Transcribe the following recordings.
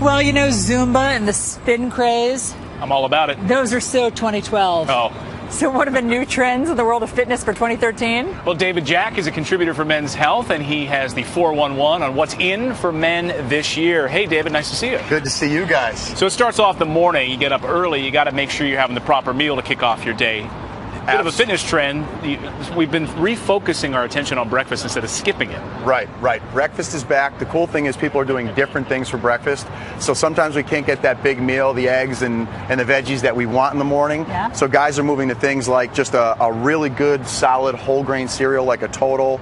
Well, you know Zumba and the spin craze? I'm all about it. Those are so 2012. Oh. So what are the new trends in the world of fitness for 2013? Well, David Jack is a contributor for Men's Health, and he has the 411 on what's in for men this year. Hey, David, nice to see you. Good to see you guys. So it starts off the morning. You get up early. You got to make sure you're having the proper meal to kick off your day. Bit of a fitness trend. We've been refocusing our attention on breakfast instead of skipping it. Right. Breakfast is back. The cool thing is people are doing different things for breakfast. So sometimes we can't get that big meal, the eggs and the veggies that we want in the morning. Yeah. So guys are moving to things like just a really good, solid whole grain cereal like a Total.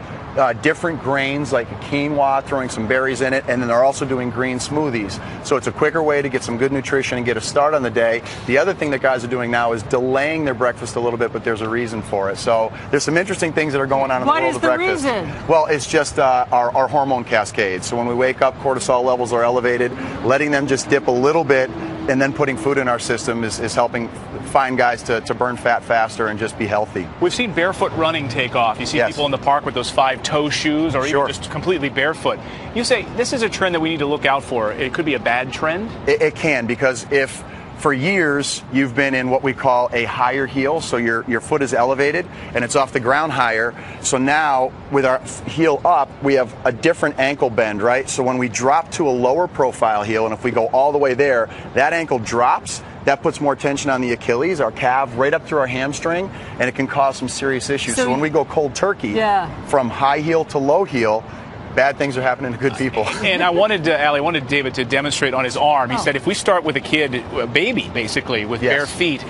Different grains like quinoa, throwing some berries in it, and then they're also doing green smoothies. So it's a quicker way to get some good nutrition and get a start on the day. The other thing that guys are doing now is delaying their breakfast a little bit, but there's a reason for it. So there's some interesting things that are going on in the world of breakfast. What is the reason? Well, it's just our hormone cascade. So when we wake up, cortisol levels are elevated. Letting them just dip a little bit and then putting food in our system is helping find guys to burn fat faster and just be healthy. We've seen barefoot running take off. You see people in the park with those 5-toe shoes or even just completely barefoot. You say this is a trend that we need to look out for. It could be a bad trend? It can, because if for years you've been in what we call a higher heel, so your foot is elevated and it's off the ground higher. So now with our heel up, we have a different ankle bend, right? So when we drop to a lower profile heel, and if we go all the way there, that ankle drops. That puts more tension on the Achilles, our calf, right up through our hamstring, and it can cause some serious issues. So when we go cold turkey, from high heel to low heel, bad things are happening to good people. And I wanted David to demonstrate on his arm. He said if we start with a kid, a baby basically, with bare feet,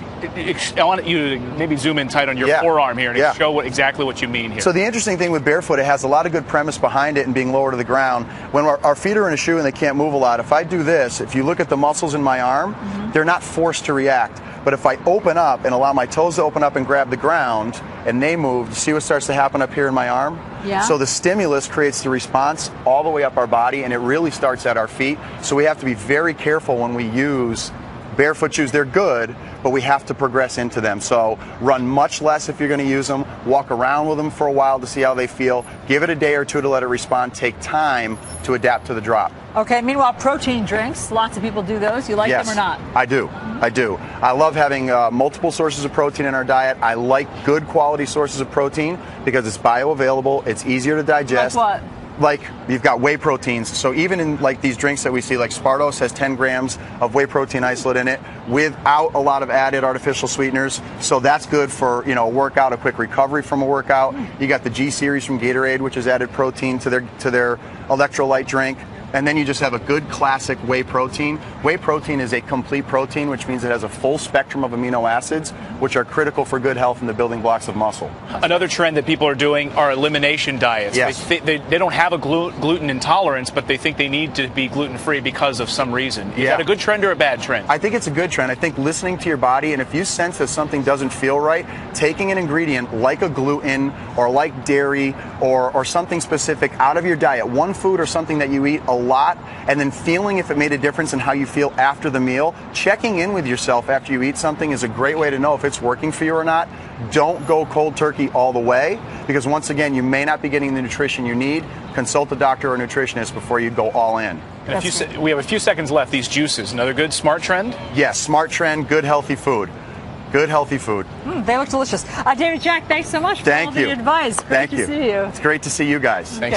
I want you to maybe zoom in tight on your forearm here and show exactly what you mean here. So the interesting thing with barefoot, it has a lot of good premise behind it and being lower to the ground. When our feet are in a shoe and they can't move a lot, if I do this, if you look at the muscles in my arm, they're not forced to react. But if I open up and allow my toes to open up and grab the ground and they move, you see what starts to happen up here in my arm? Yeah. So the stimulus creates the response all the way up our body, and it really starts at our feet. So we have to be very careful when we use barefoot shoes. They're good, but we have to progress into them. So run much less if you're going to use them. Walk around with them for a while to see how they feel. Give it a day or two to let it respond. Take time to adapt to the drop. Okay, meanwhile, protein drinks, lots of people do those. You like them or not? I do. I love having multiple sources of protein in our diet. I like good quality sources of protein because it's bioavailable, it's easier to digest. Like what? Like you've got whey proteins. So even in like these drinks that we see, like Spartos has 10 grams of whey protein isolate in it without a lot of added artificial sweeteners. So that's good for, a workout, a quick recovery from a workout. You got the G series from Gatorade, which has added protein to their electrolyte drink. And then you just have a good classic whey protein. Whey protein is a complete protein, which means it has a full spectrum of amino acids, which are critical for good health and the building blocks of muscle. Another trend that people are doing are elimination diets. Yes. They don't have a gluten intolerance, but they think they need to be gluten-free because of some reason. Is that a good trend or a bad trend? I think it's a good trend. I think listening to your body, and if you sense that something doesn't feel right, taking an ingredient like a gluten or like dairy or something specific out of your diet, one food or something that you eat a lot, and then feeling if it made a difference in how you feel after the meal. Checking in with yourself after you eat something is a great way to know if it's working for you or not. Don't go cold turkey all the way, because once again, you may not be getting the nutrition you need. Consult a doctor or a nutritionist before you go all in. And we have a few seconds left. These juices, another good smart trend? Yes, smart trend, good healthy food. Good healthy food. They look delicious. David Jack, thanks so much for all the advice. Thank you. Great to see you. It's great to see you guys. Thanks.